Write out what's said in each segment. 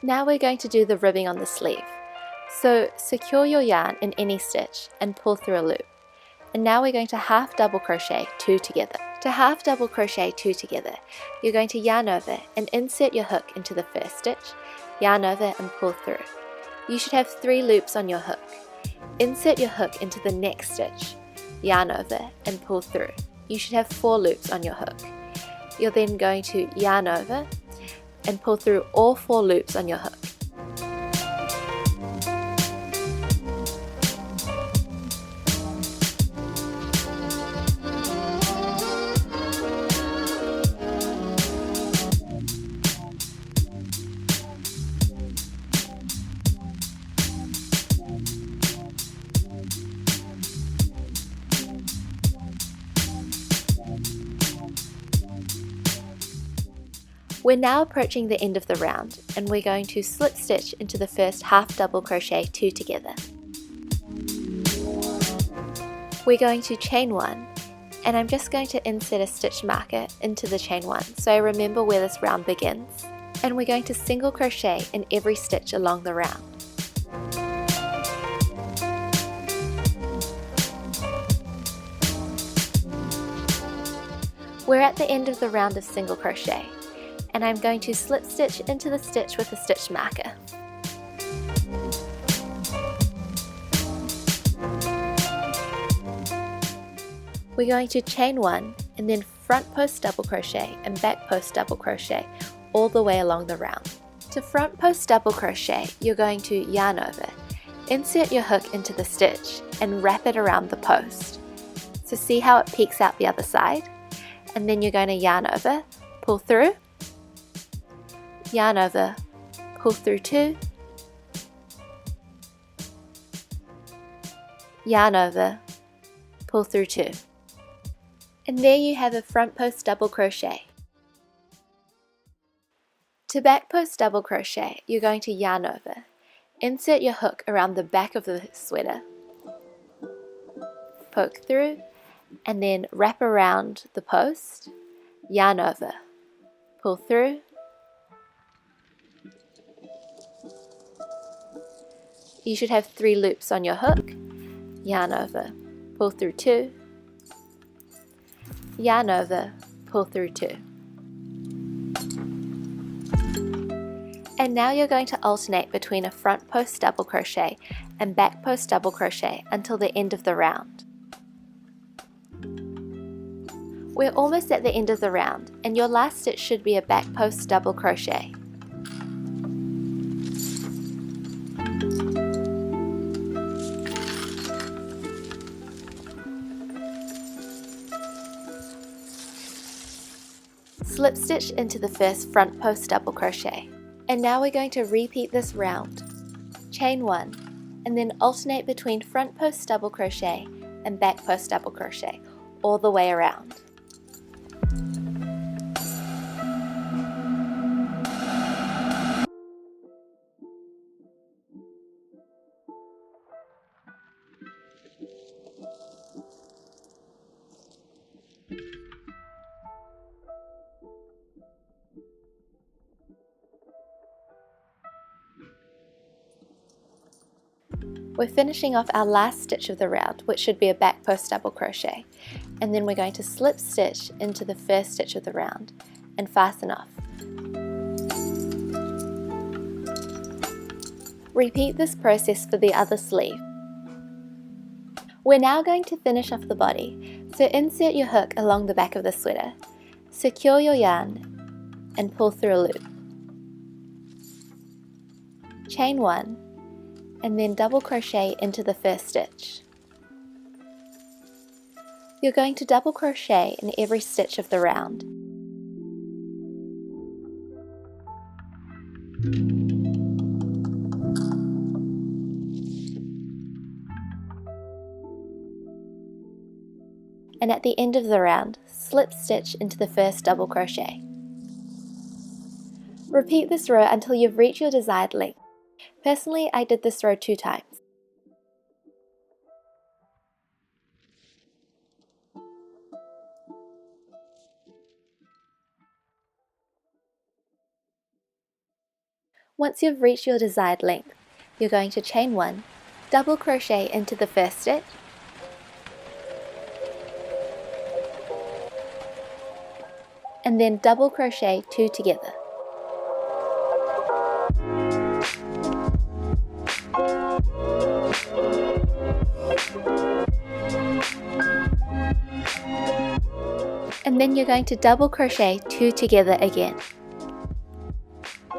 Now we're going to do the ribbing on the sleeve. So secure your yarn in any stitch and pull through a loop. And now we're going to half double crochet 2 together. To half double crochet 2 together, you're going to yarn over and insert your hook into the first stitch, yarn over and pull through. You should have 3 loops on your hook. Insert your hook into the next stitch, yarn over and pull through. You should have 4 loops on your hook. You're then going to yarn over and pull through all 4 loops on your hook. We're now approaching the end of the round and we're going to slip stitch into the first half double crochet 2 together. We're going to chain 1 and I'm just going to insert a stitch marker into the chain 1 so I remember where this round begins, and we're going to single crochet in every stitch along the round. We're at the end of the round of single crochet, and I'm going to slip stitch into the stitch with a stitch marker. We're going to chain 1 and then front post double crochet and back post double crochet all the way along the round. To front post double crochet, you're going to yarn over, insert your hook into the stitch and wrap it around the post. So see how it peeks out the other side? And then you're going to yarn over, pull through, yarn over, pull through 2, yarn over, pull through 2. And there you have a front post double crochet. To back post double crochet, you're going to yarn over, insert your hook around the back of the sweater, poke through, and then wrap around the post, yarn over, pull through, you should have 3 loops on your hook, yarn over, pull through 2, yarn over, pull through 2. And now you're going to alternate between a front post double crochet and back post double crochet until the end of the round. We're almost at the end of the round, and your last stitch should be a back post double crochet. Slip stitch into the first front post double crochet. And now we're going to repeat this round. Chain 1 and then alternate between front post double crochet and back post double crochet all the way around. We're finishing off our last stitch of the round, which should be a back post double crochet, and then we're going to slip stitch into the first stitch of the round and fasten off. Repeat this process for the other sleeve. We're now going to finish off the body, so insert your hook along the back of the sweater, secure your yarn and pull through a loop. Chain 1 and then double crochet into the first stitch. You're going to double crochet in every stitch of the round. And at the end of the round, slip stitch into the first double crochet. Repeat this row until you've reached your desired length. Personally, I did this row 2 times. Once you've reached your desired length, you're going to chain 1, double crochet into the first stitch, and then double crochet 2 together. And then you're going to double crochet 2 together again.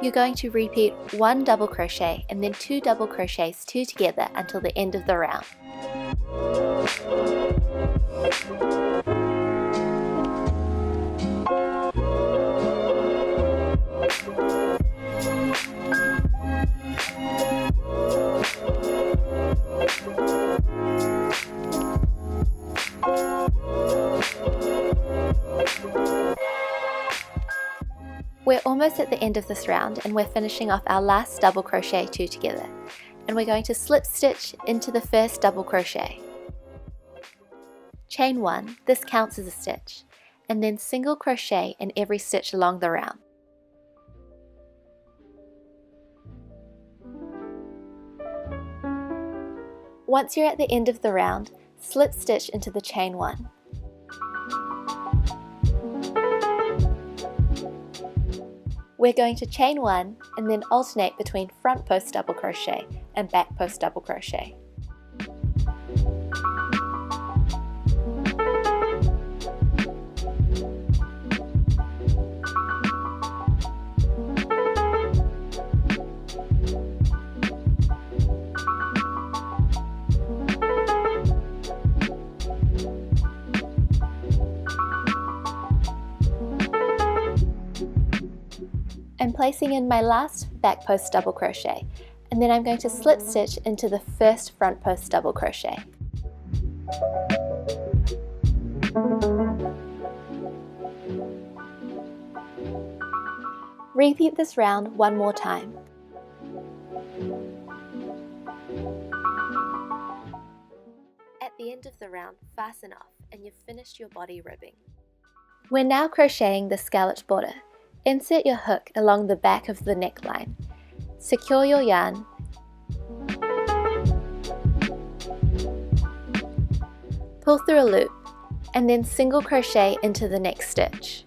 You're going to repeat 1 double crochet and then 2 double crochets 2 together until the end of the round. We're almost at the end of this round and we're finishing off our last double crochet 2 together, and we're going to slip stitch into the first double crochet. Chain 1, this counts as a stitch, and then single crochet in every stitch along the round. Once you're at the end of the round, slip stitch into the chain 1. We're going to chain 1 and then alternate between front post double crochet and back post double crochet. I'm placing in my last back post double crochet, and then I'm going to slip stitch into the first front post double crochet. Repeat this round one more time. At the end of the round, fasten off and you've finished your body ribbing. We're now crocheting the scalloped border. Insert your hook along the back of the neckline. Secure your yarn. Pull through a loop and then single crochet into the next stitch.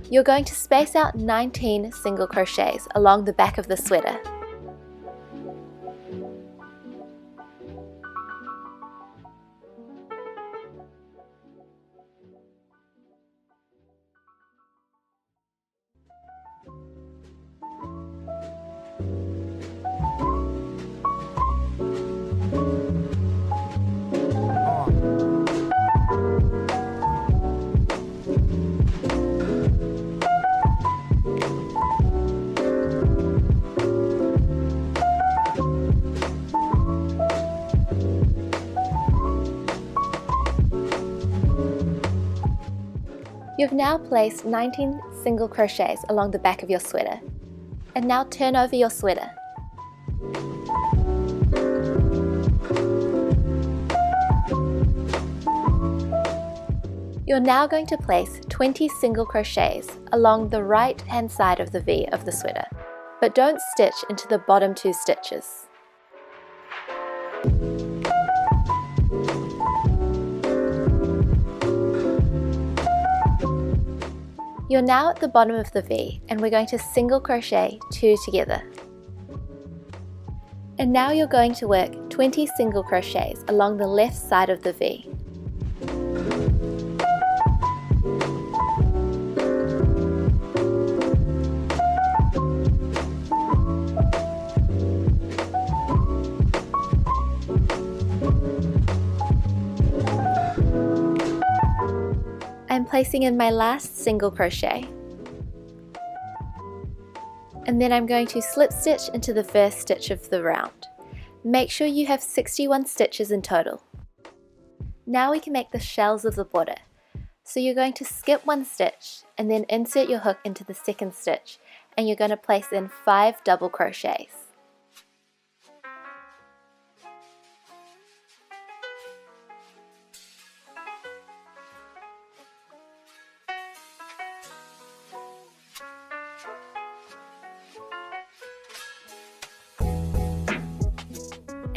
You're going to space out 19 single crochets along the back of the sweater. You've now placed 19 single crochets along the back of your sweater. And now turn over your sweater. You're now going to place 20 single crochets along the right hand side of the V of the sweater, but don't stitch into the bottom 2 stitches. You're now at the bottom of the V and we're going to single crochet 2 together. And now you're going to work 20 single crochets along the left side of the V. I'm placing in my last single crochet, and then I'm going to slip stitch into the first stitch of the round. Make sure you have 61 stitches in total. Now we can make the shells of the border. So you're going to skip 1 stitch and then insert your hook into the second stitch, and you're going to place in 5 double crochets.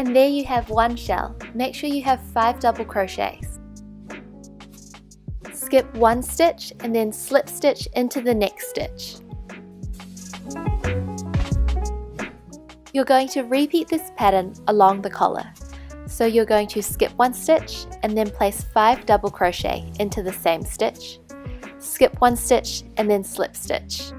And there you have one shell. Make sure you have 5 double crochets. Skip one stitch and then slip stitch into the next stitch. You're going to repeat this pattern along the collar. So you're going to skip one stitch and then place 5 double crochet into the same stitch. Skip one stitch and then slip stitch.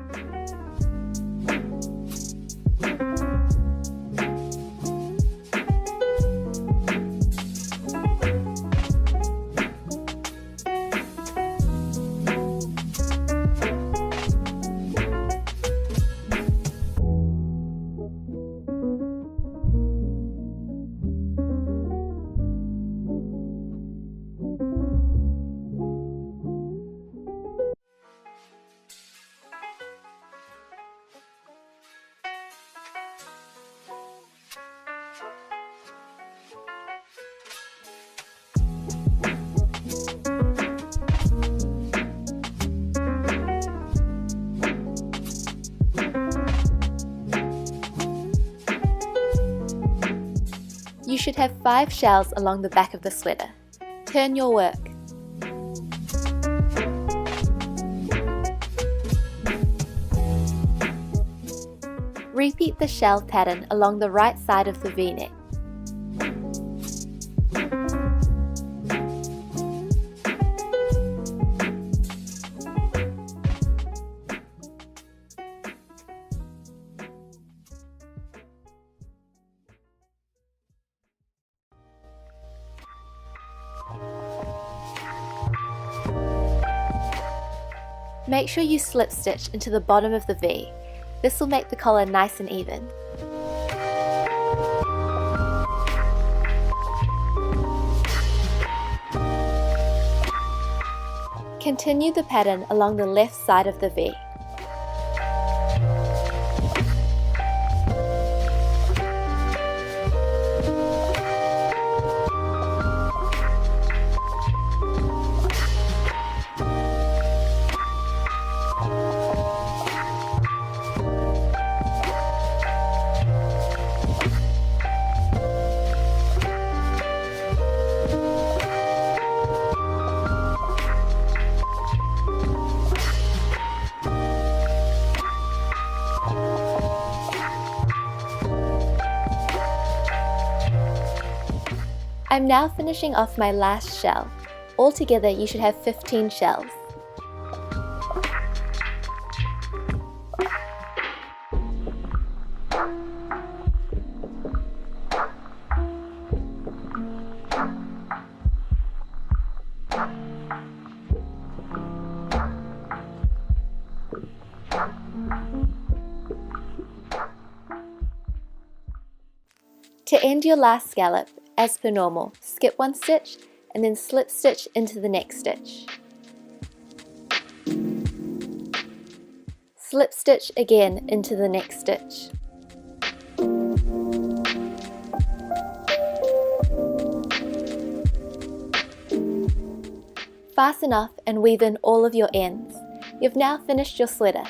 You should have 5 shells along the back of the sweater. Turn your work. Repeat the shell pattern along the right side of the V-neck. Make sure you slip stitch into the bottom of the V. This will make the collar nice and even. Continue the pattern along the left side of the V. I'm now finishing off my last shell. Altogether you should have 15 shells. To end your last scallop, as per normal, skip one stitch and then slip stitch into the next stitch. Slip stitch again into the next stitch. Fasten off and weave in all of your ends. You've now finished your sweater.